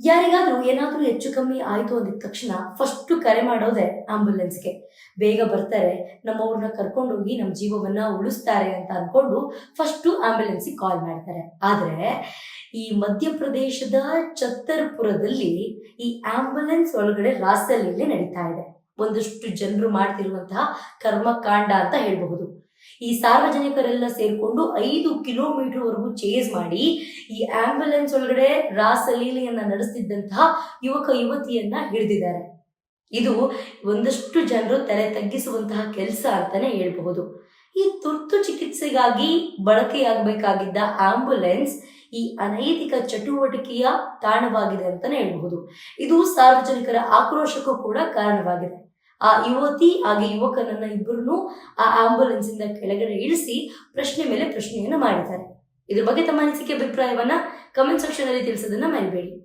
ಯಾರಿಗಾದ್ರೂ ಏನಾದ್ರೂ ಹೆಚ್ಚು ಕಮ್ಮಿ ಆಯ್ತು ಅಂದಿದ ತಕ್ಷಣ ಫಸ್ಟ್ ಕರೆ ಮಾಡೋದೇ ಆಂಬುಲೆನ್ಸ್ಗೆ. ಬೇಗ ಬರ್ತಾರೆ, ನಮ್ಮವ್ರನ್ನ ಕರ್ಕೊಂಡೋಗಿ ನಮ್ಮ ಜೀವವನ್ನ ಉಳಿಸ್ತಾರೆ ಅಂತ ಅನ್ಕೊಂಡು ಫಸ್ಟ್ ಆಂಬುಲೆನ್ಸಿಗೆ ಕಾಲ್ ಮಾಡ್ತಾರೆ. ಆದ್ರೆ ಈ ಮಧ್ಯಪ್ರದೇಶದ ಛತ್ತರ್ಪುರದಲ್ಲಿ ಈ ಆಂಬುಲೆನ್ಸ್ ಒಳಗಡೆ ರಾಸಲೀಲೆ ನಡೀತಾ ಇದೆ. ಒಂದಷ್ಟು ಜನರು ಮಾಡ್ತಿರುವಂತಹ ಕರ್ಮಕಾಂಡ ಅಂತ ಹೇಳಬಹುದು. ಈ ಸಾರ್ವಜನಿಕರೆಲ್ಲ ಸೇರ್ಕೊಂಡು 5 ಕಿಲೋಮೀಟರ್ ವರೆಗೂ ಚೇಸ್ ಮಾಡಿ ಈ ಆಂಬ್ಯುಲೆನ್ಸ್ ಒಳಗಡೆ ರಾಸಲೀಲೆಯನ್ನ ನಡೆಸ್ತಿದ್ದಂತಹ ಯುವಕ ಯುವತಿಯನ್ನ ಹಿಡಿದಿದ್ದಾರೆ. ಇದು ಒಂದಷ್ಟು ಜನರು ತಲೆ ತಗ್ಗಿಸುವಂತಹ ಕೆಲಸ ಅಂತಾನೆ ಹೇಳ್ಬಹುದು. ಈ ತುರ್ತು ಚಿಕಿತ್ಸೆಗಾಗಿ ಬಳಕೆಯಾಗಬೇಕಾಗಿದ್ದ ಆಂಬ್ಯುಲೆನ್ಸ್ ಈ ಅನೈತಿಕ ಚಟುವಟಿಕೆಯ ತಾಣವಾಗಿದೆ ಅಂತಾನೆ ಹೇಳ್ಬಹುದು. ಇದು ಸಾರ್ವಜನಿಕರ ಆಕ್ರೋಶಕ್ಕೂ ಕೂಡ ಕಾರಣವಾಗಿದೆ. ಆ ಯುವತಿ ಹಾಗೆ ಯುವಕನನ್ನ ಇಬ್ಬರನ್ನು ಆ ಆಂಬುಲೆನ್ಸ್ ಇಂದ ಕೆಳಗಡೆ ಇಳಿಸಿ ಪ್ರಶ್ನೆ ಮೇಲೆ ಪ್ರಶ್ನೆಯನ್ನ ಮಾಡಿದ್ದಾರೆ. ಇದ್ರ ಬಗ್ಗೆ ತಮ್ಮ ಅನಿಸಿಕೆ ಅಭಿಪ್ರಾಯವನ್ನ ಕಮೆಂಟ್ ಸೆಕ್ಷನ್ ಅಲ್ಲಿ ತಿಳಿಸೋದನ್ನ ಮರಿಬೇಡಿ.